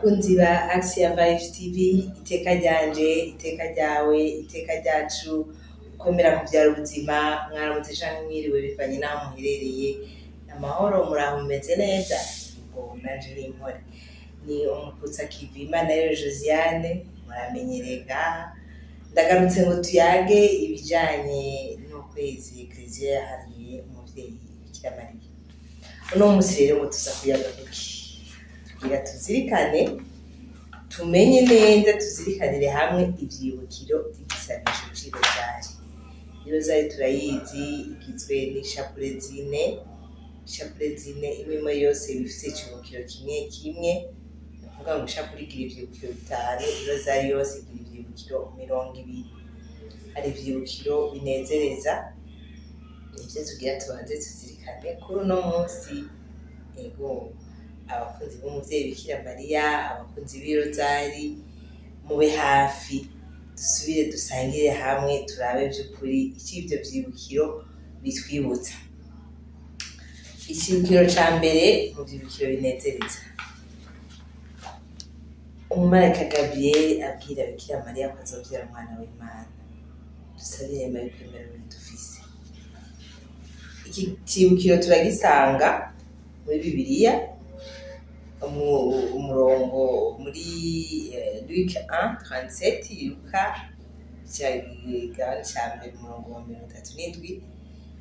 Bakunzi ba Axia Vibes TV, iteka ryanje, iteka ryawe, iteka ryacu, ukomera kuvyara ubuzima, mwaramutse canke mwiriwe bivanye naho muherereye, amahoro muraho mumeze neza? Ngo nanje n'impore. Ni umukutsa kivi Imana rero Josiane, muramenyereye ngaha. Ndagarutse ngo tuyage ibijanye n'ukwezi Eklezia yahariye umuvyeyi Bikira Mariya. Uno musi rero ngo tuza kuyaga kuki? Tugira tuzirikane, tumenye neza, tuzirikanire hamwe ivyibukiro vy'igisabisho c'irozari. Irozari turayizi, igizwe n'ishapure zine, ishapure zine imwe yose bifise icibukiro kimwe kimwe, ni ukuvuga ngo ishapure igira ivyibukiro bitanu, irozari yose igira ivyibukiro 20. Hari ivyibukiro binezereza, nivyo tugira tubanze tuzirikane kuri uno musi. Ego, abakunzi b'umuvyeyi Bikira Mariya, abakunzi b'irozari, mube hafi dusubire dusangire hamwe turabe vy'ukuri ic'ivyo vyibukiro bitwibutsa. Icibukiro ca mbere mu vyibukiro binezereza, umumarayika Gabriel abwira Bikira Mariya ko azovyara umwana w'Imana. Dusabe inema y'ukwemerera dufise. Iki cibukiro turagisanga muri Bibiliya, umurongo muri Luc 1:37, Luka ca mbere umurongo wa 37,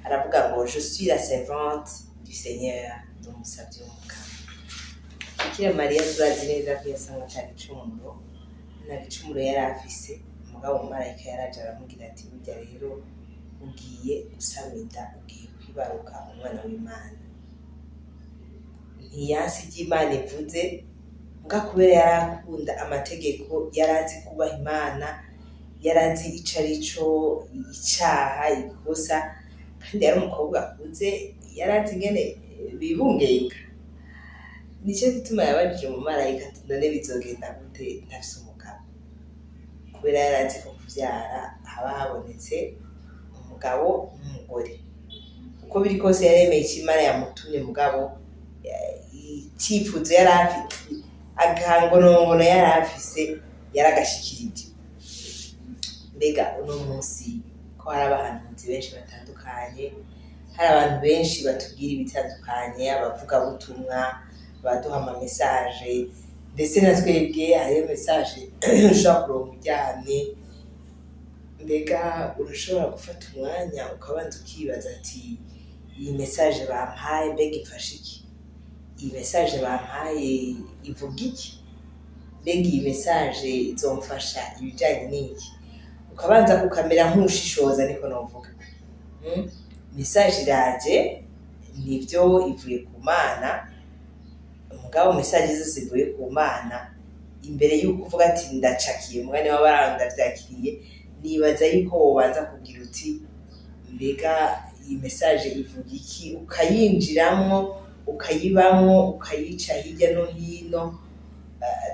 haravuga ngo je suis la servante du Seigneur, n'umusavyi w'Umukama. Bikira Mariya turazi neza ko yasanga ata gicumuro, nta gicumuro yari afise, mugabo umumarayika yaraje aramubwira ati burya rero ugiye gusama inda, ugiye kwibaruka umwana w'Imana. Ntiyanse ivy'Imana ivuze, muga kubera yarakunda amategeko, yarazi kubaha Imana, yarazi ico arico icaha, ikosa, kandi yari umukobwa akuze, yarazi ingene bibungenga. Nico gituma yabajije umumarayika ati none bizogenda gute ntafise umugabo? Kubera yarazi ko kuvyara haba habonetse umugabo n'umugore. Uko biri kose yaremeye ico Imana yamutumye, mugabo icifuzo yari afite, akangonongono yari afise yaragashikirije. Mbega uno musi ko hari abahanuzi benshi batandukanye, hari abantu benshi batubwira ibitandukanye, abavugabutumwa, abaduha ama message, ndetse na twebwe hariyo message ushobora kuronka uryamye. Mbega urashobora gufata umwanya ukabanza ukibaza ati iyi message bampaye mbega ifasha iki? Iyi message bampaye ivuga iki? Mbega iyi message izomfasha ibijanye n'iki? Ukabanza ukamera nk'ushishoza, niko novuga. Message iraje, nivyo ivuye ku Mana, mugabo message zose ivuye ku Mana, imbere yuko uvuga ati ndacakiye umwanya w'abaranga ndavyakiriye, nibaza yuko wobanza kugira uti mbega iyi message ivuga iki, ukayinjiramwo, ukayibamwo, ukayica hirya no hino.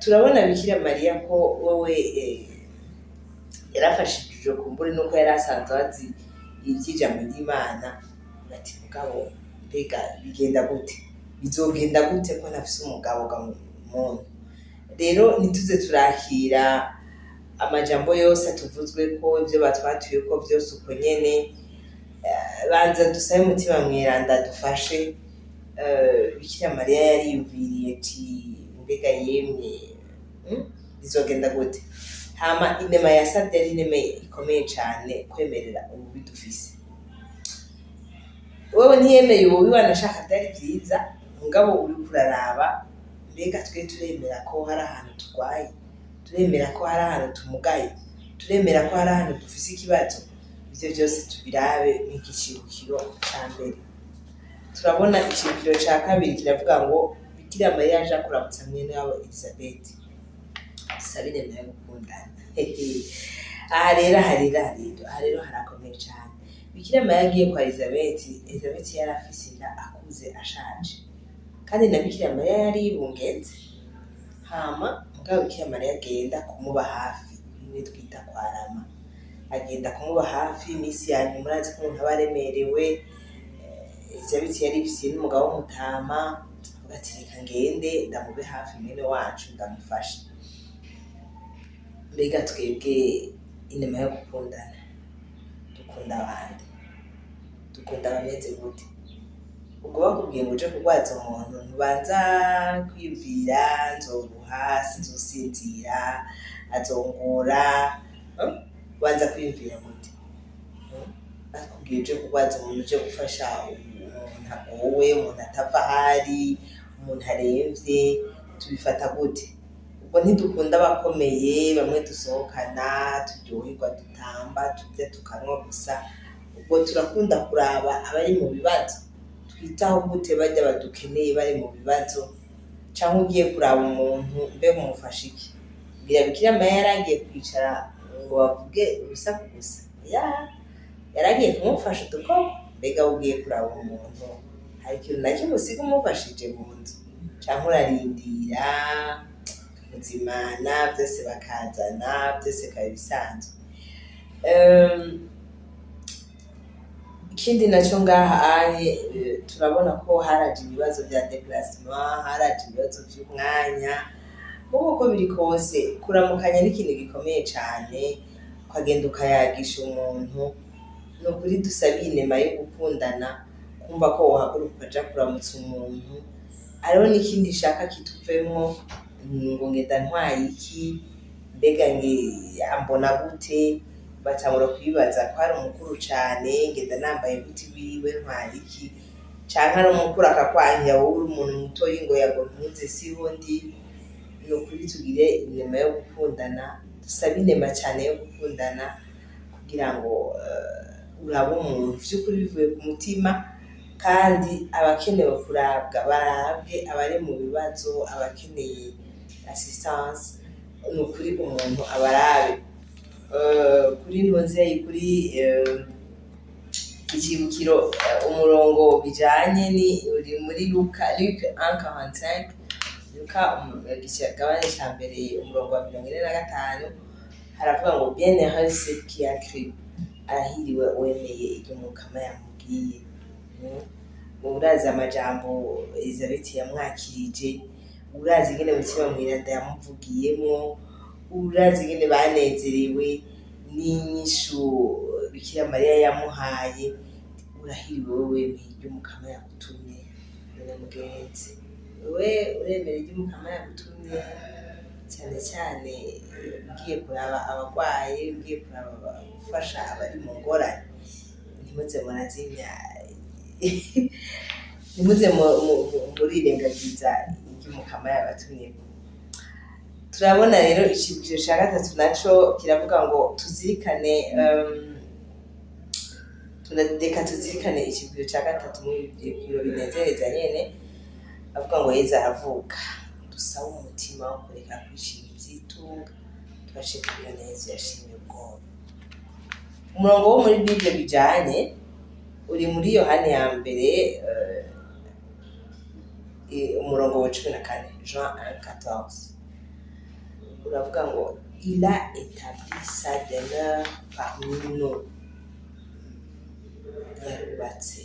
Turabona Bikira Mariya ko wewe yarafashijwe kumbure nuko yari asanzwe azi ivy'ijambo ry'Imana, ati mugabo mbega bigenda gute, bizogenda gute ko ntafise umugabo ga muntu? Rero ntituze turakira amajambo yose atuvuzweko, ivyo batwatuyeko vyose uko nyene. Banza dusabe umutima mweranda dufashe. Bikira Mariya yariyumviriye ati mbega yemwe bizogenda gute? Hama inema yasavye ari inema ikomeye cane, kwemerera ububi dufise. Wewe ntiyemeye ububi, wanashaka vyari vyiza, mugabo uriko uraraba, mbega twe turemera ko hari ahantu turwaye, turemera ko hari ahantu tumugaye, turemera ko hari ahantu dufise ikibazo. Ivyo vyose tubirabe nk'igicibukiro ca mbere. Turabona icibukiro ca kabiri kiravuga ngo Bikira Mariya yaje kuramutsa mwene wabo Elizabeth. Dusabe inema yo gukundana. Aha rero harakomeye cane. Bikira Mariya agiye kwa Elizabeth yari afise inda, akuze, ashaje, kandi na Bikira Mariya yari yibungenze. Hama mugabo Bikira Mariya agenda kumuba hafi, bimwe twita kwarama. Agenda kumuba hafi imisi yanyu, murazi ko umuntu aba aremerewe. Elizabeth yari ifise n'umugabo w'umutama, uvuga ati reka ngende ndamube hafi mwene wacu ndamufasha. Mbega twebwe inyuma yo gukundana dukunda abandi, dukunda abameze gute? Ubwo bakubwiye ngo uje kurwaza umuntu ntubanza kwiyumvira nzoruha sinzosinzira azongora, ubanza kwiyumvira gute? Bakubwiye uje kurwaza umuntu uje gufasha umuntu agowe, umuntu atava ahari, umuntu aremvye, tubifata gute? Ubwo ntidukunda abakomeye bamwe dusohokana turyoherwa dutamba turya tukanywa gusa, ubwo turakunda kuraba abari mu bibazo, twitaho gute bajya badukeneye bari mu bibazo. Canke ugiye kuraba umuntu mbega umufasha iki? Ngira Bikira Mariya yaragiye kwicara ngo bavuge urusaku gusa? Yaragiye kumufasha udukoko? Mbega ugiye kuraba umuntu hari ikintu na kimwe usiga umufashije mu nzu? Canke urarindira ubuzimana byose bakazana byose bikaba bisanzwe? Ikindi nacyo ngaha turabona ko haraje ibibazo bya déplacement, haraje ibibazo by'umwanya. Uko biri kose kuramukanya n'ikintu gikomeye cyane, ukagenda ukayagisha umuntu. Ni ukuri dusaba inema yo gukundana, kumva ko wohaguruka ukaja kuramutsa umuntu. Hariho n'ikindi shaka kituvemo ngo ngenda ntwaye iki, mbega ambona gute, batangura kwibaza ko ari umukuru cyane, ngenda nambaye gute wiwe ntwaye iki, canke ari umukuru akakwangira wowe uri umuntu mutoyi ngo yago ntuze siho ndi. Ni ukuri tugire inema yo gukundana, dusabe inema cyane yo gukundana kugira ngo urabe umuntu vy'ukuri bivuye ku mutima, kandi abakenewe kurabwa barabwe, abari mu bibazo, abakeneye assistance, ni ukuri umuntu abarabe. Kuri ntuzeyi kuri ikibukiro umurongo bijanye ni uri muri Luka 1:45, Luka igabane ca mbere umurongo wa 45, haravuga ngo bienheureux ceux qui a cru, arahiriwe uwemeye iryo Mukama yamubwiye. Urazi amajambo Elizabeth yamwakirije, urazi ingene Mutima Mweranda yamuvugiyemwo, urazi ingene banezerewe n'inyishu Bikira Mariya yamuhaye. Urahiriwe wowe wemeye iryo Mukama yagutumye. None mugenzi, wewe uremera iryo Mukama yagutumye, cyane cyane ugiye kuraba abagwaye, ugiye kuraba gufasha abari mu ngorane. Ntimuze murazimya nimuze murirengagiza iryo Mukama yabatumye. Turabona rero ikibukiro cya gatatu naco kiravuga ngo tuzirikane, reka tuzirikane ikibukiro cya gatatu mu bibukiro binezereza nyene, avuga ngo Yezu aravuka. Dusabe umutima wo kureka kwishima ivyitunga, tubashikira Yezu yashimye ubwoba. Umurongo wo muri Bible bijanye uri muri Yohani ya mbere umurongo wa 14, Jean 1:14. Uravuga ngo il a établi sa demeure parmi nous. Yarubatse,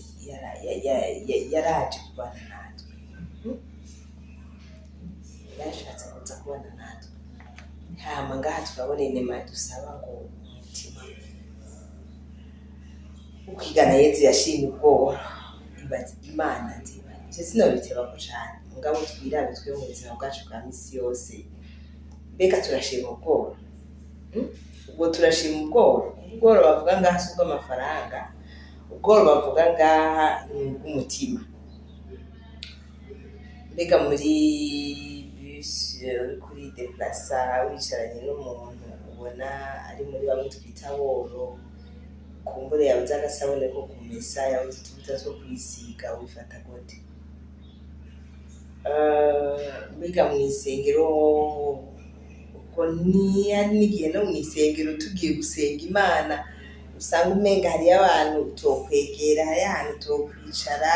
yaraje kubana natwe, yashatse kuza kubana natwe. Hama ngaha turabona inema dusaba ngo umutima ukigana Yezu yashimye ubwoba. Ibaza Imana nzima, ivyo sinobitebako cane, mugabo twirabe twe mu buzima bwacu bwa misi yose. Mbega turashima ubwoba? Ubwo turashima ubwoba? Ubwoba bavuga ngaha si ubw'amafaranga, ubwoba bavuga ngaha ni ubw'umutima. Mbega muri bus uri kuri deplasa wicaranye n'umuntu ubona ari muri bamwe twita boro, kumbure yabuze agasabune ko kumesa, yabuze utuvuta two kwisiga, wifata gute? Mbega mw'isengero uko n'igihe no mw'isengero tugiye gusenga Imana usanga umenga hariyo abantu utokwegera, hariyo ahantu utokwicara,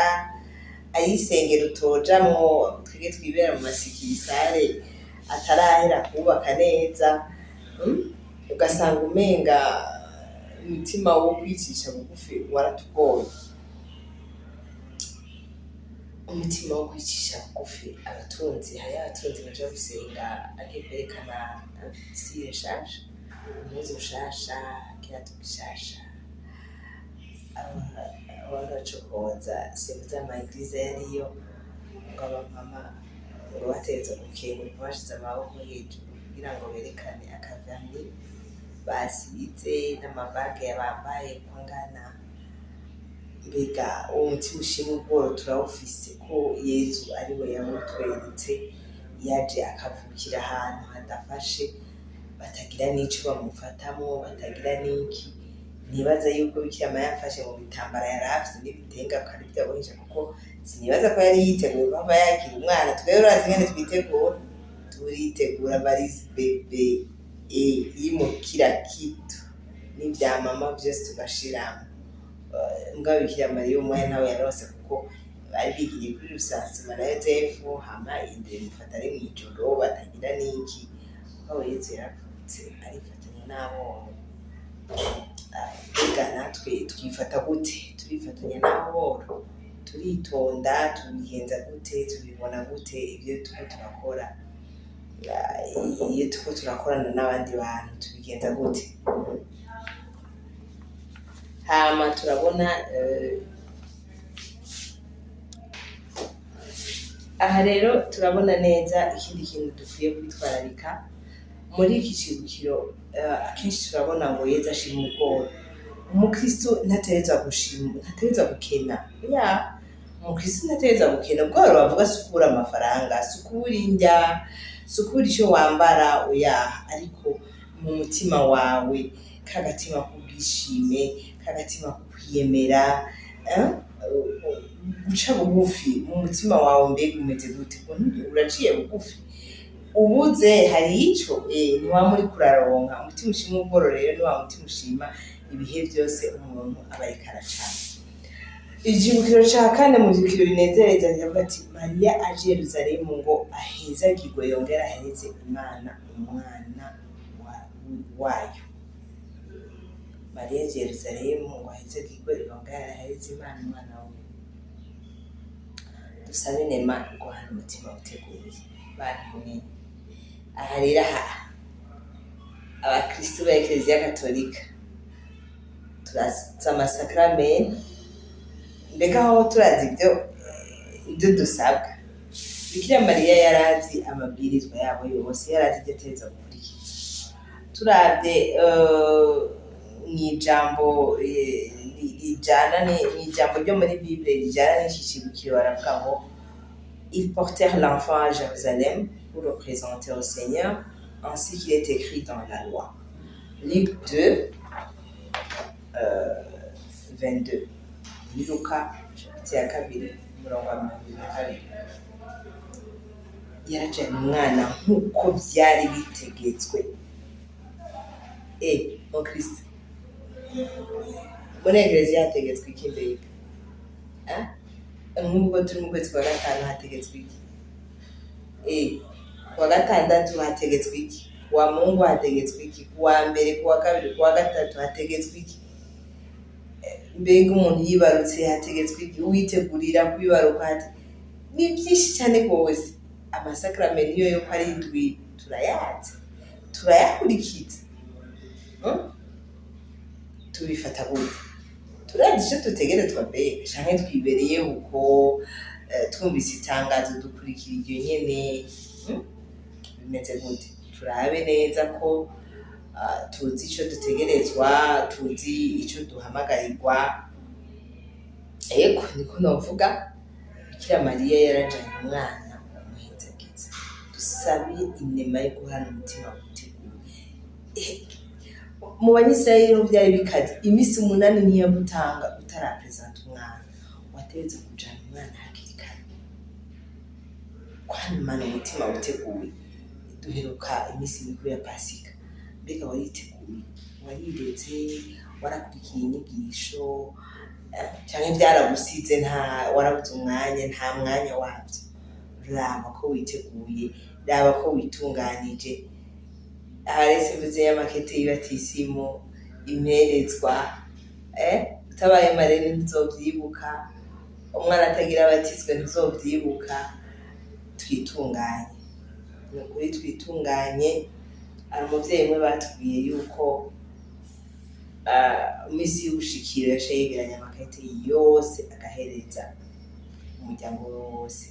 ay'isengero utojamwo. Twebwe twibera mu masikirisare atarahera kubaka neza, ugasanga umenga umutima wo kwicisha bugufi waratugoye. umutima wo kwicisha bugufi. Abatunzi, hariho abatunzi baja gusenga agiye kwerekana style nshasha, impuzu nshasha, ikirato gishasha, bagacokoza simvuze ama eglise yariyo, ngo abamama ngo bategerezwa gukenguruka bashize amaboko hejuru kugira ngo berekane akavami basize n'amabage bambaye ko angana. Mbega uwo mutima ushima ubworo turawufise ko Yezu ari we yamutweretse, yaje akavukira ahantu hadafashe, batagira n'ico bamufatamwo, batagira n'iki. Nibaza yuko Bikira Mariya yafashe mu bitambara yari afise n'ibitenga kandi vyabohesha, kuko sinibaza ko yari yiteguye kuhava yakira umwana. Twebwe urazi ingene twitegura, turitegura varize bebe iri mu kira kitu n'ivya mama vyose tugashiramwo. Mbwa Bikira Mariya umwanya ntawe yarose, kuko bari bigiye kuri Rusansuma na Yozefu, hama indero imufata ari mw'ijoro, batagira n'iki. Aho Yezu yaravutse arifatanya n'aboro. Mbega natwe twifata gute? Turifatanya n'aboro, turitonda, tubigenza gute, tubibona gute ivyo turiko turakora? Iyo turiko turakorana n'abandi bantu tubigenza gute? Hama turabona aha rero turabona neza ikindi kintu dukwiye kwitwararika muri iki cibukiro. Akenshi turabona ngo Yezu ashima ubworo. Umukristo ntategerezwa gushima, ntategerezwa gukena. Umukristo ntategerezwa gukena. Ubworo bavuga si ukubura amafaranga, si ukubura indya, si ukubura ico wambara, ariko mu mutima wawe, k'agatima k'ubwishime, k'agatima ko kwiyemera, guca bugufi mu mutima wawe. Mbega umeze gute? Uraciye bugufi? Ubuze hari ico ntiwama uriko uraronka. Umutima ushima ubworo rero ni wa mutima ushima ibihe vyose umuntu aba ariko aracana. Icibukiro ca kane mu vyibukiro binezereza riravuga ati Mariya aje Yeruzalemu ngo ahezagirwe yongere ahereze Imana umwana wayo. Mariya aje Yeruzalemu ngo ahezagirwe yongere ahereze Imana umwana wayo. Dusabe inema guhana umutima uteguye bantu. Aha rero abakristo ba Ekleziya Gatolika turaza amasakramentu. Mbega aho turazi ibyo dusabwa. Bikira Mariya yarazi amabwirizwa yabo yose, yarazi ibyo ategerezwa gukurikiza. Turavye mw'ijambo mw'ijambo ryo muri Bible rijana n'iki cibukiro, baravuga ngo ils portèrent l'enfant à Jérusalem pour le présenter au Seigneur, ainsi qu'il est écrit dans la loi. Luc 2, 22. Luka chapitre ya kabiri umurongo wa 22. Yarajanye umwana nk'uko vyari bitegetswe. Mu Kristo muri Ekleziya hategetswe iki mbega? Nk'ubwo turi mu kwezi kwa gatanu hategetswe iki? Kuwa gatandatu hategetswe iki? Kuwa Mungu hategetswe iki? Kuwa mbere, kuwa kabiri, kuwa gatatu hategetswe iki? Mbega umuntu yibarutse hategetswe iki? Uwitegurira kwibaruka ni byinshi cyane rwose. Amasakramentu yo ko ari indwi turayazi, turayakurikiza. Tubifata gute? Turazi ico dutegerezwa mbega canke twibereye uko twumvise itangazo dukurikira iryo nyene? Bimeze gute? Turabe neza ko tuzi ico dutegerezwa, tuzi ico duhamagarirwa. Niko novuga. Bikira Mariya yarajanye umwana umuhezagiza. Dusabe inema yo guhana umutima uteguye. Mu Banyisirayeli ho vyari bikaze, imisi 8 ntiyagutanga utarapresenta umwana. Wategerezwa kujana umwana hakiri kare. Kwanimana umutima uteguye. Duheruka imisi mikuru ya Pasika. Mbega wariteguye? Wariretse? Warakurikiye inyigisho? Canke vyaragusize warabuze umwanya, nta mwanya wavyo? Raba ko witeguye, raba ko witunganije. Harese mvuze y'amakete y'Ibatisimu, imperezwa, utabaye marene ntuzovyibuka. umwana atagira abatizwe ntuzovyibuka. Twitunganye, ni ukuri twitunganye. Hari umuvyeyi umwe batubwiye yuko misi y'ubushikiro yaciye yegeranya amakete yose agahereza umuryango wose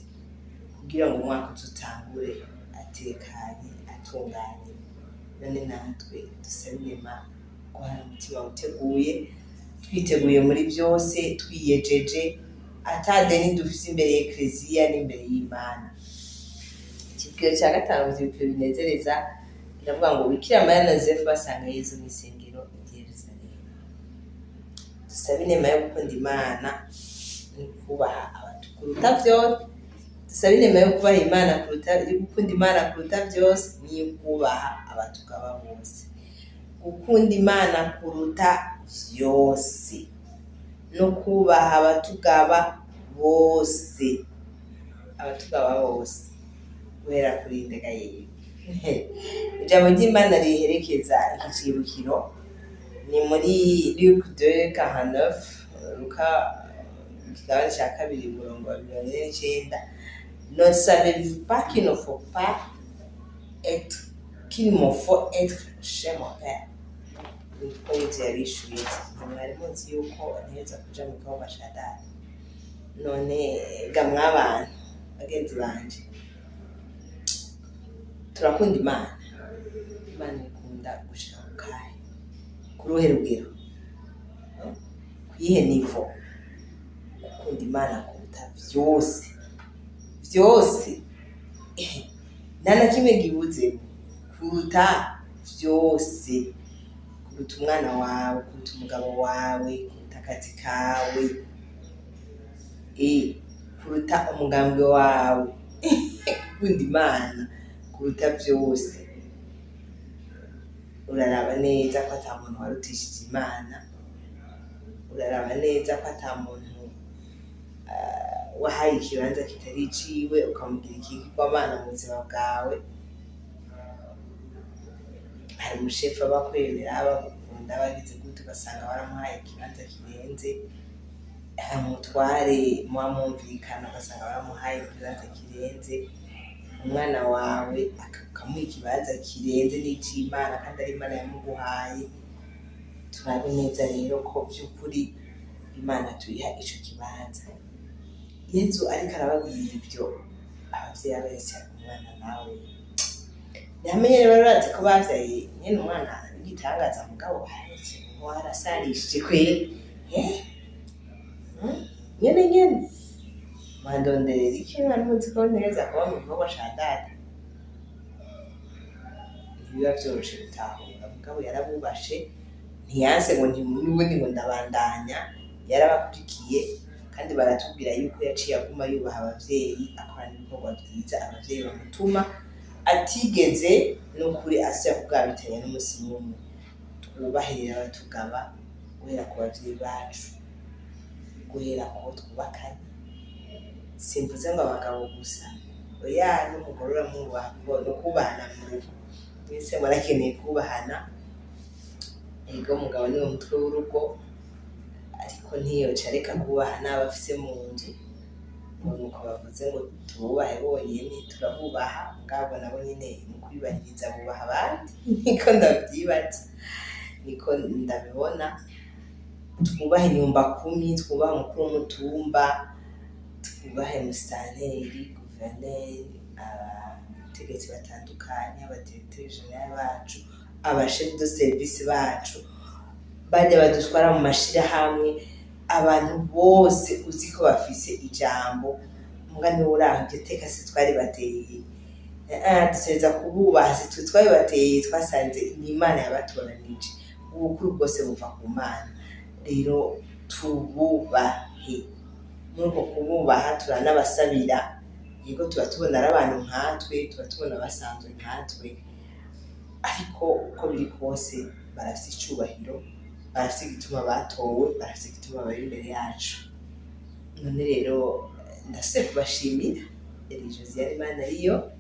kugira ngo umwaka utangure atekanye atunganye. None natwe dusabe inema ko hari umutima uteguye, twiteguye muri byose, twiyejeje, atadeni dufise imbere y'Ekleziya n'imbere y'Imana. Ikibwiro cya gatanu mu vyibukiro binezereza kiravuga ngo Bikira Mariya na Yozefu basanga Yezu mw'isengero i Yerusalemu. Dusabe inema yo gukunda Imana no kubaha abantu kuruta vyose. Dusabe inema yo kubaha Imana yo gukunda Imana kuruta byose niyo kubaha abatugaba bose. Gukunda Imana kuruta vyose no kubaha abatugaba bose. Abatugaba bose guhera kuri ndega yewe. Ijambo ry'Imana riherekeza iki cibukiro ni muri Luc 2:49, Luka ikigabane ca 2:29. Ne savez-vous pas qu'il ne faut pas être, qu'il me faut être chez mon père? Niko Yezu yabishuye ati mwari muzi yuko ntiheza kuja mu gihugu ca data. None ga mw'abantu bagenzi banje, turakunda Imana. Imana ikunda gushika ku kahe, ku ruhe rugero, kuyihe nivo? Gukunda Imana kuruta vyose vyose, nta na kimwe gibuze, kuruta vyose, kuruta umwana wawe, kuruta umugabo wawe, kuruta akazi kawe, kuruta umugambwe wawe. Gukunda Imana kuruta vyose. Uraraba neza ko ata muntu warutishije Imana, uraraba neza ko ata muntu wahaye ikibanza kitari iciwe ukamugira ikigirwamana mu buzima bwawe. Hari umushefu abakwemera, bagukunda, bagize gute ugasanga baramuhaye ikibanza kirenze. Hari umutware muba mwumvikana ugasanga baramuhaye ikibanza kirenze. Umwana wawe akamuha ikibanza kirenze n'ic'Imana kandi ari Imana yamuguhaye. Turabe neza rero ko vy'ukuri Imana tuyiha ico kibanza. Yezu ariko arababwira ibyo, abavyeyi abese umwana nawe yamenye rero barazi ko bavyaye nyene umwana w'igitangaza mugabo haretse ngo arasarishije kweri. Nyene mandonderera iki mwari muzi ko neza kuba mu gihugu ca data? Ntibiba vyoroshe gutahura, mugabo yarabubashe, ntiyanse ngo n'ubundi ngo ndabandanya, yarabakurikiye. Kandi baratubwira yuko yaciye aguma yubaha abavyeyi, akora n'ibikorwa vyiza abavyeyi bamutuma, atigeze n'ukuri asubira kugabitanya n'umusi n'umwe. Twubahirira abatugaba guhera ku bavyeyi bacu, guhera ku bo twubakanye. Simvuze ngo abagabo gusa, oya n'umugore uramwubaha, no kubahana mu rugo. Mwese murakeneye kubahana. Ego umugabo niwe mutwe w'urugo, ariko ntiyoca areka kubaha n'abo afise mu nzu. Ngo nuko bavuze ngo tububahe bonyene, turabubaha mugabo nabo nyene mu kwibahiriza bubaha abandi. Niko ndavyibaza, niko ndabibona. Twubahe nyumbakumi, twubahe umukuru w'umutumba, twubahe musitanteri, guverineri, abategetsi batandukanye, abadirecteur general bacu, abachef de service bacu, bajya badutwara mu mashirahamwe, abantu bose uzi ko bafise ijambo. Mugani uraho iryo teka si twari bateye, duseza kububaha, si twe twari bateye, twasanze ni Imana yabatoranije. Ubukuru bwose buva ku Mana. Rero tububahe. Muri uko kububaha turanabasabira. Yego tuba tubona ari abantu nkatwe, tuba tubona basanzwe nkatwe, ariko uko biri kose barafise icubahiro, barafise igituma batowe, barafise igituma bari imbere yacu. None rero ndasubiye kubashimira. Yari Josiane Imana ariyo,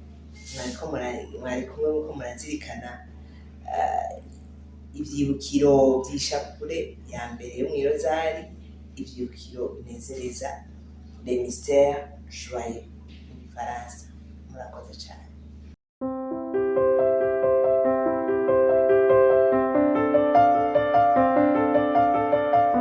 mwari kumwe muko murazirikana ivyibukiro vy'ishapule ya mbere yo mw'Irozari, ivyibukiro binezereza les mystères joyeux mu gifaransa. Murakoze cyane.